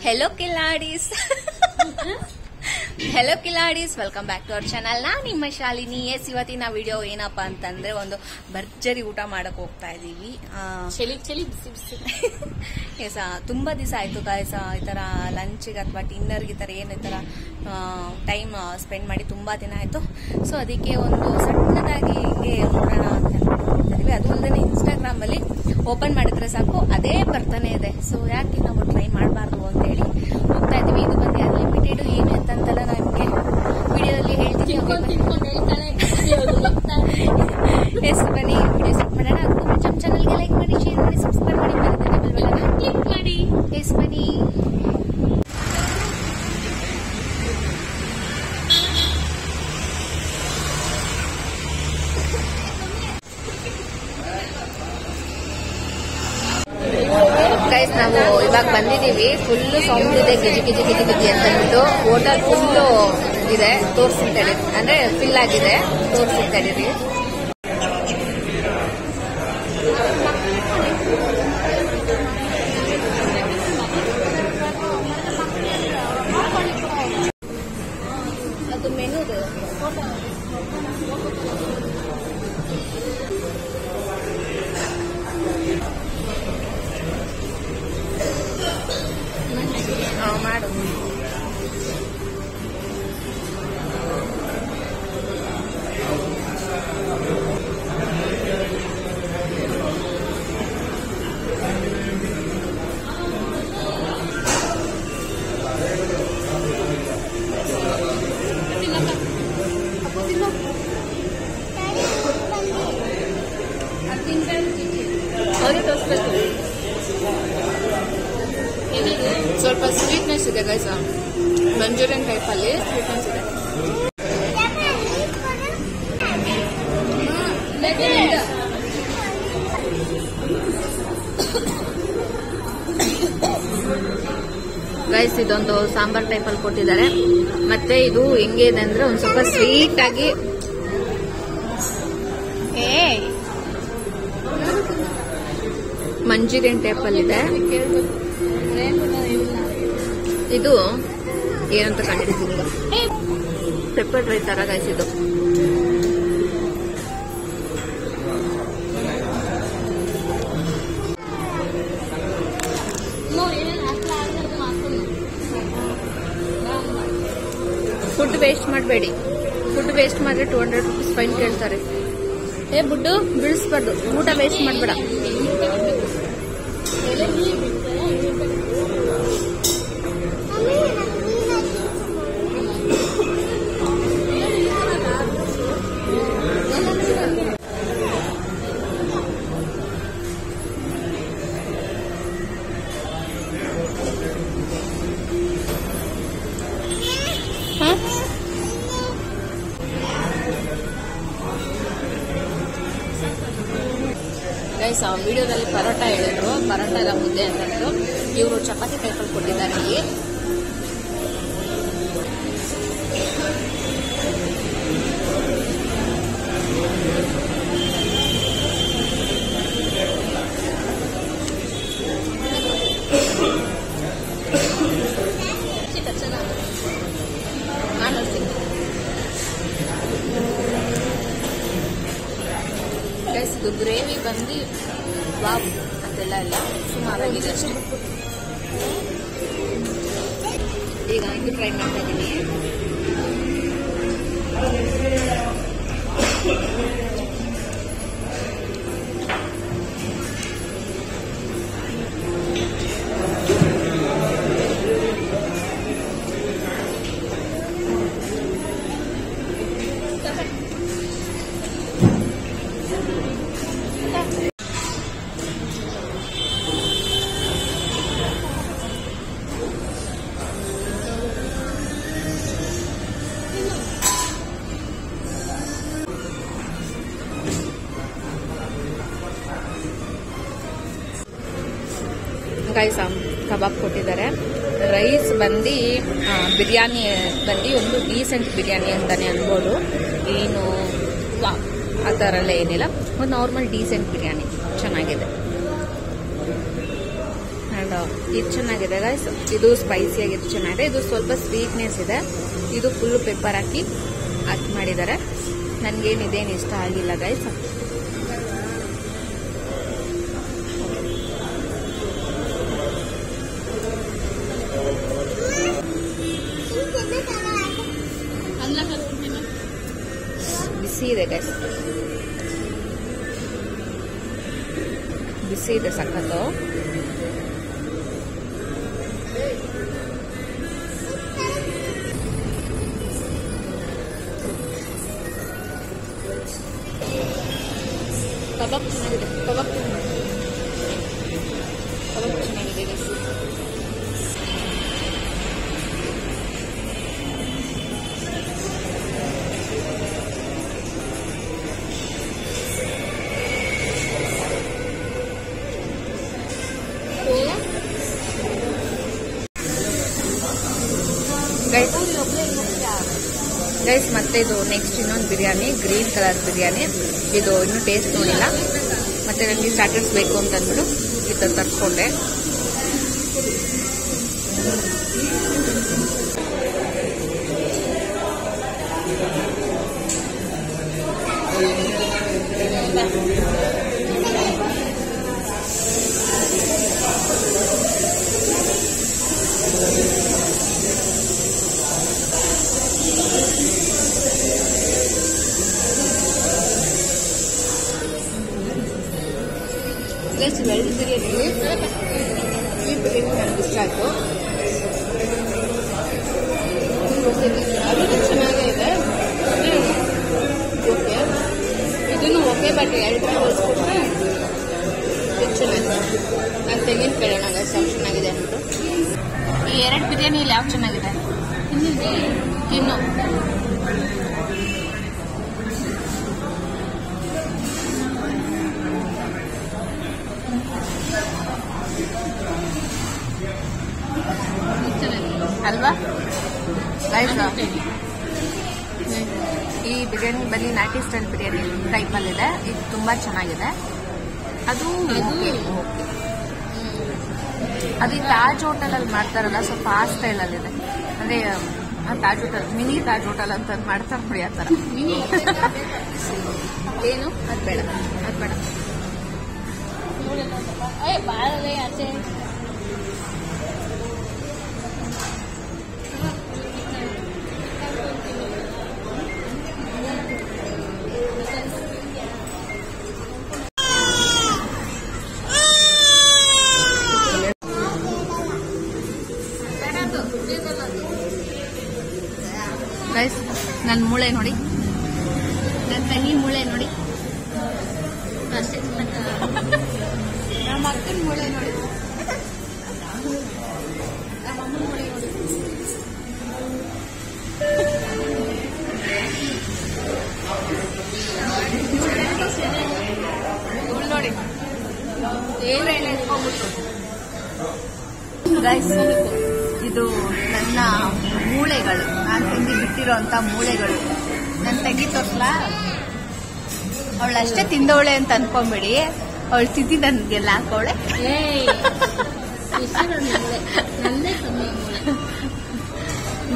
Hello ಕಿಲಾಡೀಸ್ hello ಕಿಲಾಡೀಸ್, welcome back to our channel. ನಾನು ನಿಮ್ಮ ಶಾಲಿನಿ. ಇವತ್ತಿನ ವಿಡಿಯೋ ಏನಪ್ಪಾ ಅಂತಂದ್ರೆ ಒಂದು ಭರ್ಜರಿ ಊಟ ಮಾಡಕ್ ಹೋಗ್ತಾ ಇದೀವಿ. ಎಸ್, ತುಂಬಾ ದಿವಸ ಆಯ್ತು ಗಾಯ್ಸ್ ಈ ತರ ಲಂಚ್ಗೆ ಅಥವಾ ಡಿನ್ನರ್ಗೆ ಈ ತರ ಏನು ಈ ತರ ಟೈಮ್ ಸ್ಪೆಂಡ್ ಮಾಡಿ ತುಂಬಾ ದಿನ ಆಯ್ತು. ಸೊ ಅದಕ್ಕೆ ಒಂದು ಸಣ್ಣದಾಗಿ ಹಿಂಗೆ ನೋಡೋಣ ಅಂತ ಅನ್ಕೊಂಡಿದ್ದೀವಿ. ಅದು ಅಲ್ಲದೆ ಇನ್ಸ್ಟಾಗ್ರಾಮ್ ಅಲ್ಲಿ ಓಪನ್ ಮಾಡಿದ್ರೆ ಸಾಕು ಅದೇ ಬರ್ತಾನೆ ಇದೆ. ಸೊ ಯಾಕೆ ನಾವು ಟ್ರೈ ಮಾಡಬಾರ್ದು ಅಂತ ಹೇಳಿ ಹೋಗ್ತಾ ಇದೀವಿ. ಇದು ಬಂದು ಅನ್ಲಿಮಿಟೆಡ್ ಏನು ಅಂತಂತೆಲ್ಲ ನಿಮಗೆ ವಿಡಿಯೋದಲ್ಲಿ ಹೇಳ್ತೀನಿ. ಎಸ್, ಬನ್ನಿ ವಿಡಿಯೋ ಸ್ಟಾರ್ಟ್ ಮಾಡೋಣ. ಅದಕ್ಕೂ ನಮ್ಮ ಚಾನಲ್ಗೆ ಲೈಕ್ ಮಾಡಿ, ಶೇರ್ ಮಾಡಿ, ಸಬ್ಸ್ಕ್ರೈಬ್ ಮಾಡಿ, ಕ್ಲಿಕ್ ಮಾಡಿ. ಎಸ್, ಬನ್ನಿ. ಗೈಸ್, ನಾವು ಇವಾಗ ಬಂದಿದ್ದೀವಿ. ಫುಲ್ ಸೌಂಡ್ ಇದೆ, ಗಿಜಿ ಗಿಜಿ ಗಿಜಿ ಗಿಜಿ ಅಂತ ಹೇಳ್ಬಿಟ್ಟು. ಹೋಟೆಲ್ ಫುಲ್ಲು ಇದೆ, ತೋರಿಸ್ತಾ ಇದೀವಿ. ಅಂದ್ರೆ ಫಿಲ್ ಆಗಿದೆ, ತೋರಿಸ್ತಾ ಇದೀವಿ. ಅದು ಮೆನುದು ಮಾಡು. ಅವ್ರಿಗೆ ತೋರಿಸ್ಬೇಕು. ಸ್ವಲ್ಪ ಸ್ವೀಟ್ನೆಸ್ ಇದೆ ಗೈಸ್, ಮಂಚೂರಿಯನ್ ಟೈಪ್ ಅಲ್ಲಿ ಸ್ವೀಟ್ನೆಸ್ ಇದೆ. ಗೈಸ್, ಇದೊಂದು ಸಾಂಬಾರ್ ಟೈಪ್ ಅಲ್ಲಿ ಕೊಟ್ಟಿದ್ದಾರೆ. ಮತ್ತೆ ಇದು ಹೆಂಗೆ ಇದೆ ಅಂದ್ರೆ ಒಂದ್ ಸ್ವಲ್ಪ ಸ್ವೀಟ್ ಆಗಿ ಮಂಚೂರಿಯನ್ ಟೈಪ್ ಅಲ್ಲಿ ಇದೆ. ಇದು ಏನಂತ ಕಂಡಿದ್ದೀನಿ, ಪೆಪ್ಪರ್ ಡ್ರೈ ತರ ಗೈಸ್ ಇದು. ಫುಡ್ ವೇಸ್ಟ್ ಮಾಡಬೇಡಿ. ಫುಡ್ ವೇಸ್ಟ್ ಮಾಡಿದ್ರೆ 200 ರೂಪೀಸ್ ಫೈನ್ ಕೇಳ್ತಾರೆ. ಬುಡ್ಡು ಬೀಳಿಸ್ಬಾರ್ದು, ಊಟ ವೇಸ್ಟ್ ಮಾಡಬೇಡ. ಗೈಸ್, ವಿಡಿಯೋದಲ್ಲಿ ಪರೋಟ ಹೇಳಿದ್ರು, ಪರೋಟ ಎಲ್ಲ ಮುದ್ದೆ ಅಂತಂದ್ರು. ಇವರು ಚಪಾತಿ ಟೈಪಲ್ಲಿ ಕೊಟ್ಟಿದ್ದಾರೆ ಇಲ್ಲಿ. ಗೈಸ್, ಇದು ಗ್ರೇವಿ ಬಂದು ವಾವ್ ಅದೆಲ್ಲ ಇಲ್ಲ, ಸುಮಾರಾಗಿದೆ ಅಷ್ಟೇ. ಈಗ ಇದು ಟ್ರೈ ಮಾಡ್ತಾ ಇದ್ದೀನಿ. ಗೈಸ್, ಕಬಾಬ್ ಕೊಟ್ಟಿದ್ದಾರೆ. ರೈಸ್ ಬಂದು ಬಿರಿಯಾನಿ ಬಂದು ಒಂದು ಡೀಸೆಂಟ್ ಬಿರಿಯಾನಿ ಅಂತಾನೆ ಅನ್ಬೋದು. ಏನು ಆ ಥರ ಎಲ್ಲ ಏನಿಲ್ಲ, ಒಂದು ನಾರ್ಮಲ್ ಡೀಸೆಂಟ್ ಬಿರಿಯಾನಿ ಚೆನ್ನಾಗಿದೆ. ಆ್ಯಂಡ್ ಇದು ಚೆನ್ನಾಗಿದೆ ಗೈಸ್. ಇದು ಸ್ಪೈಸಿ ಆಗಿ ಚೆನ್ನಾಗಿದೆ. ಇದು ಸ್ವಲ್ಪ ಸ್ವೀಟ್ನೆಸ್ ಇದೆ. ಇದು ಫುಲ್ ಪೆಪ್ಪರ್ ಹಾಕಿ ಮಾಡಿದ್ದಾರೆ. ನನ್ಗೇನು ಇದೇನು ಇಷ್ಟ ಆಗಿಲ್ಲ ಗೈಸ್. ಬಿಸಿ ಇದೆ ಗೈಸ್, ಬಿಸಿ ಇದೆ ಸಖತ್ತು. ಕಬಾಬ್ ಚೆನ್ನಾಗಿದೆ, ಕಬಾಬ್ ಚೆನ್ನಾಗಿದೆ ಗೈಸ್. ಗೈಸ್ ಮತ್ತೆ ಇದು ನೆಕ್ಸ್ಟ್ ಇನ್ನೊಂದು ಬಿರಿಯಾನಿ, ಗ್ರೀನ್ ಕಲರ್ ಬಿರಿಯಾನಿ. ಇದು ಇನ್ನೂ ಟೇಸ್ಟ್ ನೋಡಿಲ್ಲ. ಮತ್ತೆ ನನಗೆ ಸ್ಟಾರ್ಟರ್ಸ್ ಬೇಕು ಅಂತ ಅಂದ್ಬಿಟ್ಟು ಇದು ತರ್ಸ್ಕೊಂಡೆ. ವೆಜ್ ಬಿರಿಯಾನಿ, ಈ ಬಿರಿಯಾನಿ ನನಗೆ ಇಷ್ಟ ಆಯಿತು. ಅದು ಚೆನ್ನಾಗೇ ಇದೆ. ಓಕೆ, ಇದನ್ನು ಓಕೆ. ಬಟ್ 2 ಹೋಲಿಸ್ಕೊಟ್ರೆ ಇದು ಚೆನ್ನಾಗಿದೆ. ನಾನು ತೆಂಗಿನ ಕೇಳೋಣ ಯಾವ ಚೆನ್ನಾಗಿದೆ ಅಂದ್ಬಿಟ್ಟು. ಈ 2 ಬಿರಿಯಾನಿಯಲ್ಲಿ ಯಾವ ಚೆನ್ನಾಗಿದೆ? ಇನ್ನು ಅಲ್ವಾ ಗೈಸ್? ಈ ಬಿರಿಯಾನಿ ಬನ್ನಿ ನಾಟಿ ಸ್ಟೈಲ್ ಬಿರಿಯಾನಿ ಟೈಪಲ್ಲಿದೆ. ಇದು ತುಂಬಾ ಚೆನ್ನಾಗಿದೆ. ಅದು ಅದು ತಾಜ್ ಹೋಟೆಲಲ್ಲಿ ಮಾಡ್ತಾರಲ್ಲ, ಸ್ವಲ್ಪ ಆ ಸ್ಟೈಲಲ್ಲಿದೆ. ಅಂದ್ರೆ Taj hotel, mini Taj hotel ಅಂತ ಮಾಡ್ತಾರೆ ನೋಡಿ, ಆ ಥರ. ಏನು ಅದು ಬೇಡ, ಅದು ಬೇಡ. ಗೈಸ್ ನನ್ನ ಮೂಳೆ ನೋಡಿ, ನನ್ನ ತಂಗಿ ಮೂಳೆ ನೋಡಿ, ನಮ್ಮ ಅಕ್ಕನ ಮೂಳೆ ನೋಡಿ, ನಮ್ಮ ಅಮ್ಮನ ಮೂಳೆ ನೋಡಿ. ನೋಡಿ ಏನು ಇಟ್ಕೊಂಡ್ಬಿಟ್ಟು. ಗೈಸ್ ಇದು ನನ್ನ ಮೂಳೆಗಳು, ನಾನು ತಿಂದು ಬಿಟ್ಟಿರೋಂಥ ಮೂಳೆಗಳು. ನನ್ನ ತಂಗಿ ತೋರ್ಸ್ಲಾ? ಅವಳಷ್ಟೇ ತಿಂದವಳೆ ಅಂತ ಅನ್ಕೊಂಬೇಡಿ, ಅವಳು ತಿಂದು ನನ್ಗೆಲ್ಲ ಹಾಕೋಳೆ.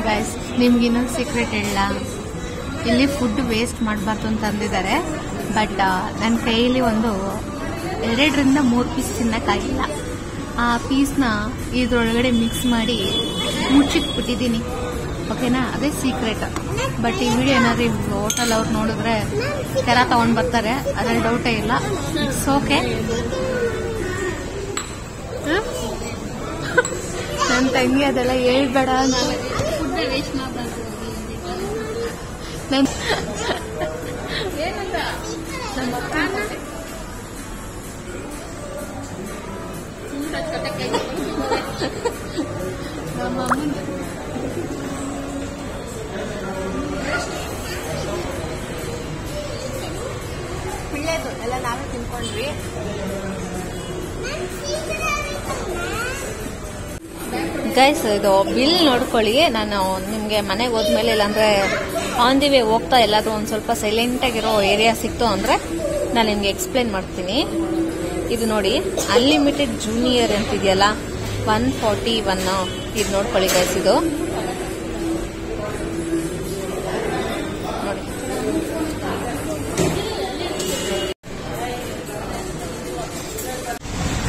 ಗೈಸ್ ನಿಮ್ಗೆ ಇನ್ನೊಂದು ಸೀಕ್ರೆಟ್ ಹೇಳ, ಇಲ್ಲಿ ಫುಡ್ ವೇಸ್ಟ್ ಮಾಡಬಾರ್ದು ಅಂತ ಅಂದಿದ್ದಾರೆ. ಬಟ್ ನನ್ನ ಕೈಯಲ್ಲಿ ಒಂದು 2ರಿಂದ 3 ಪೀಸ್ ತಿನ್ನಕ್ಕಾಗಿಲ್ಲ. ಆ ಪೀಸ್ನ ಇದ್ರೊಳಗಡೆ ಮಿಕ್ಸ್ ಮಾಡಿ ಮುಚ್ಚಿಟ್ಬಿಟ್ಟಿದ್ದೀನಿ. ಓಕೆನಾ? ಅದೇ ಸೀಕ್ರೆಟ್. ಬಟ್ ಈ ವಿಡಿಯೋ ಏನಾದ್ರು ಹೋಟೆಲ್ ಅವ್ರು ನೋಡಿದ್ರೆ ಕೆರ ತಗೊಂಡ್ ಬರ್ತಾರೆ, ಅದ್ರಲ್ಲಿ ಡೌಟೇ ಇಲ್ಲ. It's okay. ನನ್ನ ತಂಗಿ ಅದೆಲ್ಲ ಹೇಳ್ಬೇಡ ಅಂತ. ಪಿಳ್ಳೆದು ಎಲ್ಲ ನಾವೇ ತಿನ್ಕೊಂಡ್ವಿ. ಗೈಸ್ ಇದು ಬಿಲ್ ನೋಡ್ಕೊಳ್ಳಿ. ನಾನು ನಿಮಗೆ ಮನೆಗೆ ಹೋದ್ಮೇಲೆ, ಇಲ್ಲಾಂದ್ರೆ ಆನ್ ದಿ ವೇ ಹೋಗ್ತಾ ಎಲ್ಲಾದ್ರೂ ಒಂದು ಸ್ವಲ್ಪ ಸೈಲೆಂಟ್ ಆಗಿರೋ ಏರಿಯಾ ಸಿಕ್ತು ಅಂದ್ರೆ ನಾನು ನಿಮ್ಗೆ ಎಕ್ಸ್ಪ್ಲೇನ್ ಮಾಡ್ತೀನಿ. ಇದು ನೋಡಿ, ಅನ್ಲಿಮಿಟೆಡ್ ಜೂನಿಯರ್ ಅಂತಿದೆಯಲ್ಲ, 141 ಇದು ನೋಡ್ಕೊಳ್ಳಿ ಗೈಸ್. ಇದು ನೋಡಿ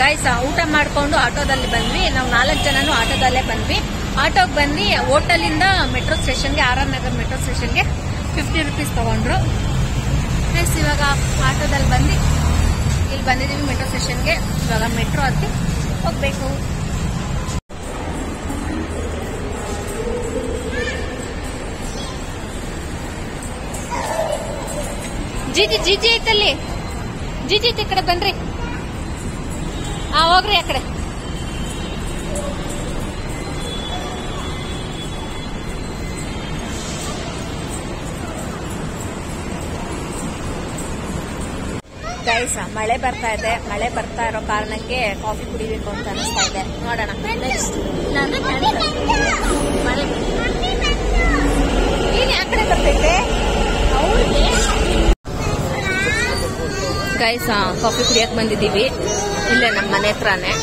ಗೈಸ್, ಊಟ ಮಾಡ್ಕೊಂಡು ಆಟೋದಲ್ಲಿ ಬಂದ್ವಿ. ನಾವು 4 ಜನನು ಆಟೋದಲ್ಲೇ ಬಂದ್ವಿ. ಆಟೋಗೆ ಬಂದು ಹೋಟೆಲಿಂದ ಮೆಟ್ರೋ ಸ್ಟೇಷನ್ಗೆ, RR ನಗರ್ ಮೆಟ್ರೋ ಸ್ಟೇಷನ್ಗೆ 50 ರೂಪೀಸ್ ತಗೊಂಡ್ರು. ಗೈಸ್ ಇವಾಗ ಆಟೋದಲ್ಲಿ ಬಂದು ಇಲ್ಲಿ ಬಂದಿದ್ದೀವಿ ಮೆಟ್ರೋ ಸ್ಟೇಷನ್ಗೆ. ಇವಾಗ ಮೆಟ್ರೋ ಹತ್ತಿ ಹೋಗ್ಬೇಕು. ಜಿಜಿ ಐತಲ್ಲಿ, ಜಿಜಿ ಐತಿ, ಈ ಕಡೆ ಬನ್ರಿ. ಹೋಗ್ರಿ ಆ ಕಡೆ. ಗೈಸ್ ಮಳೆ ಬರ್ತಾ ಇದೆ. ಮಳೆ ಬರ್ತಾ ಇರೋ ಕಾರಣಕ್ಕೆ ಕಾಫಿ ಕುಡಿಬೇಕು ಅಂತ ಅನಿಸ್ತಾ ಇದೆ. ನೋಡೋಣ ಏನ್ ಆ ಕಡೆ ಬರ್ತೈತೆ. ಗೈಸ್ ಕಾಫಿ ಕುಡಿಯಕ್ ಬಂದಿದ್ದೀವಿ, ಇಲ್ಲೇ ನಮ್ಮ ಮನೆ ಹತ್ರನೇ.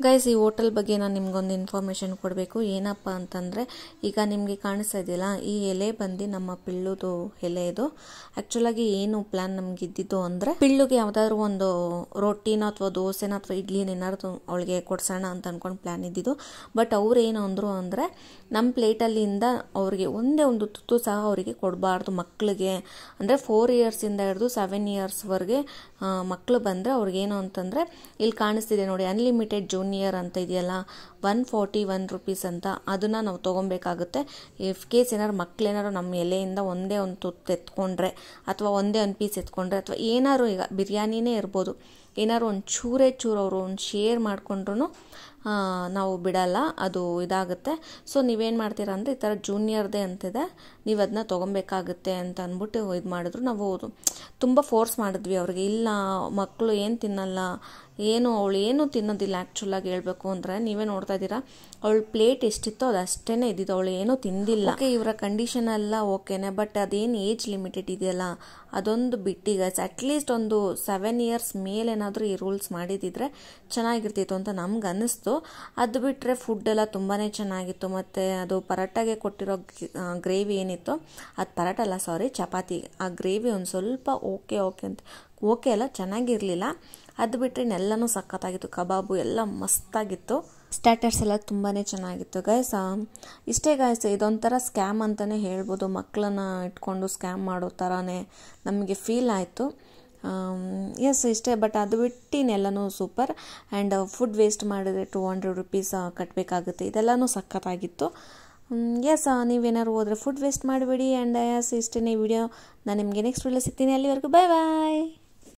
ಗೈಸ್ ಈ ಹೋಟೆಲ್ ಬಗ್ಗೆ ನಾನು ನಿಮ್ಗೊಂದು ಇನ್ಫಾರ್ಮೇಶನ್ ಕೊಡಬೇಕು. ಏನಪ್ಪ ಅಂತಂದರೆ, ಈಗ ನಿಮಗೆ ಕಾಣಿಸ್ತಾ ಇದೆಯಲ್ಲ, ಈ ಎಲೆ ಬಂದು ನಮ್ಮ ಪಿಳ್ಳುದು ಎಲೆ. ಇದು ಆ್ಯಕ್ಚುಲಾಗಿ ಏನು ಪ್ಲ್ಯಾನ್ ನಮ್ಗೆ ಇದ್ದಿದ್ದು ಅಂದರೆ, ಪಿಳ್ಳುಗೆ ಯಾವುದಾದ್ರೂ ಒಂದು ರೊಟ್ಟಿನೋ ಅಥವಾ ದೋಸೆನೋ ಅಥವಾ ಇಡ್ಲಿನ ಏನಾದ್ರು ಅವಳಿಗೆ ಕೊಡ್ಸೋಣ ಅಂತ ಅಂದ್ಕೊಂಡು ಪ್ಲ್ಯಾನ್ ಇದ್ದಿದ್ದು. ಬಟ್ ಅವ್ರು ಏನು ಅಂದರು ಅಂದರೆ, ನಮ್ಮ ಪ್ಲೇಟಲ್ಲಿಂದ ಅವ್ರಿಗೆ ಒಂದೇ ಒಂದು ತುತ್ತು ಸಹ ಅವರಿಗೆ ಕೊಡಬಾರ್ದು ಮಕ್ಕಳಿಗೆ. ಅಂದರೆ 4 ಇಯರ್ಸಿಂದ ಹಿಡಿದು 7 ಇಯರ್ಸ್ವರೆಗೆ ಮಕ್ಕಳು ಬಂದರೆ ಅವ್ರಿಗೇನು ಅಂತಂದರೆ, ಇಲ್ಲಿ ಕಾಣಿಸ್ತಿದೆ ನೋಡಿ ಅನ್ಲಿಮಿಟೆಡ್ ಜೂನಿಯರ್ ಅಂತ ಇದೆಯಲ್ಲ, 141 ರೂಪೀಸ್ ಅಂತ, ಅದನ್ನು ನಾವು ತೊಗೊಬೇಕಾಗುತ್ತೆ. ಇಫ್ ಕೇಸ್ ಏನಾದ್ರು ಮಕ್ಕಳೇನಾದ್ರು ನಮ್ಮ ಎಲೆಯಿಂದ ಒಂದೇ ಒಂದು ತುತ್ತು ಎತ್ಕೊಂಡ್ರೆ ಅಥವಾ ಒಂದೇ ಒಂದು ಪೀಸ್ ಎತ್ಕೊಂಡ್ರೆ ಅಥವಾ ಏನಾದ್ರು, ಈಗ ಬಿರಿಯಾನಿನೇ ಇರ್ಬೋದು, ಏನಾದ್ರು ಒಂದು ಚೂರು ಅವರು ಒಂದು ಶೇರ್ ಮಾಡಿಕೊಂಡ್ರು ನಾವು ಬಿಡಲ್ಲ, ಅದು ಇದಾಗುತ್ತೆ. ಸೊ ನೀವೇನು ಮಾಡ್ತೀರಾ ಅಂದರೆ, ಈ ಥರ ಜೂನಿಯರ್ದೇ ಅಂತಿದೆ, ನೀವು ಅದನ್ನ ತೊಗೊಬೇಕಾಗುತ್ತೆ ಅಂತ ಅಂದ್ಬಿಟ್ಟು ಇದು ಮಾಡಿದ್ರು. ನಾವು ತುಂಬ ಫೋರ್ಸ್ ಮಾಡಿದ್ವಿ ಅವ್ರಿಗೆ, ಇಲ್ಲ ಮಕ್ಕಳು ಏನು ತಿನ್ನಲ್ಲ, ಅವಳು ಏನು ತಿನ್ನೋದಿಲ್ಲ. ಆ್ಯಕ್ಚುಲಾಗಿ ಹೇಳ್ಬೇಕು ಅಂದರೆ, ನೀವೇ ನೋಡ್ತಾ ಇದ್ದೀರಾ ಅವಳ ಪ್ಲೇಟ್ ಎಷ್ಟಿತ್ತೋ ಅದು ಅಷ್ಟೇ ಇದ್ದಿದ್ದು, ಅವಳು ಏನೂ ತಿಂದಿಲ್ಲ. ಓಕೆ ಇವರ ಕಂಡೀಷನ್ ಎಲ್ಲ ಓಕೆನೆ, ಬಟ್ ಅದೇನು ಏಜ್ ಲಿಮಿಟೆಡ್ ಇದೆಯಲ್ಲ ಅದೊಂದು ಬಿಟ್ಟಿಗ. ಅಟ್ಲೀಸ್ಟ್ ಒಂದು 7 ಇಯರ್ಸ್ ಮೇಲೇನಾದರೂ ಈ ರೂಲ್ಸ್ ಮಾಡಿದಿದ್ರೆ ಚೆನ್ನಾಗಿರ್ತಿತ್ತು ಅಂತ ನಮ್ಗೆ ಅನ್ನಿಸ್ತು. ಅದು ಬಿಟ್ಟರೆ ಫುಡ್ ಎಲ್ಲ ತುಂಬಾ ಚೆನ್ನಾಗಿತ್ತು. ಮತ್ತು ಅದು ಪರೋಟಾಗೆ ಕೊಟ್ಟಿರೋ ಗ್ರೇವಿ ಏನಿತ್ತು, ಅದು ಪರೋಟ ಅಲ್ಲ ಸಾರಿ ಚಪಾತಿ, ಆ ಗ್ರೇವಿ ಒಂದು ಸ್ವಲ್ಪ ಓಕೆ ಅಲ್ಲ ಚೆನ್ನಾಗಿರಲಿಲ್ಲ. ಅದು ಬಿಟ್ಟರೆ ಇನ್ನೆಲ್ಲನೂ ಸಖತ್ತಾಗಿತ್ತು, ಕಬಾಬು ಎಲ್ಲ ಮಸ್ತಾಗಿತ್ತು. ಸ್ಟಾರ್ಟರ್ಸ್ ಎಲ್ಲ ತುಂಬಾ ಚೆನ್ನಾಗಿತ್ತು ಗೈಸ್. ಇಷ್ಟೇ ಗೈಸ್, ಇದೊಂಥರ ಸ್ಕ್ಯಾಮ್ ಅಂತಲೇ ಹೇಳ್ಬೋದು. ಮಕ್ಕಳನ್ನ ಇಟ್ಕೊಂಡು ಸ್ಕ್ಯಾಮ್ ಮಾಡೋ ಥರನೇ ನಮಗೆ ಫೀಲ್ ಆಯಿತು. ಎಸ್ ಇಷ್ಟೇ. ಬಟ್ ಅದು ಬಿಟ್ಟು ಇನ್ನೆಲ್ಲನೂ ಸೂಪರ್. ಆ್ಯಂಡ್ ಫುಡ್ ವೇಸ್ಟ್ ಮಾಡಿದ್ರೆ 200 ರೂಪೀಸ್ ಕಟ್ಟಬೇಕಾಗುತ್ತೆ. ಇದೆಲ್ಲನೂ ಸಖತ್ತಾಗಿತ್ತು. ಎಸ್ ನೀವೇನಾದ್ರು ಹೋದರೆ ಫುಡ್ ವೇಸ್ಟ್ ಮಾಡಬೇಡಿ. ಆ್ಯಂಡ್ ಎಸ್ ಇಷ್ಟೇ ವಿಡಿಯೋ. ನಾನು ನಿಮಗೆ ನೆಕ್ಸ್ಟ್ ವಿಡಿಯೋ ಸಿಗ್ತೀನಿ. ಅಲ್ಲಿವರೆಗೂ ಬಾಯ್ ಬಾಯ್.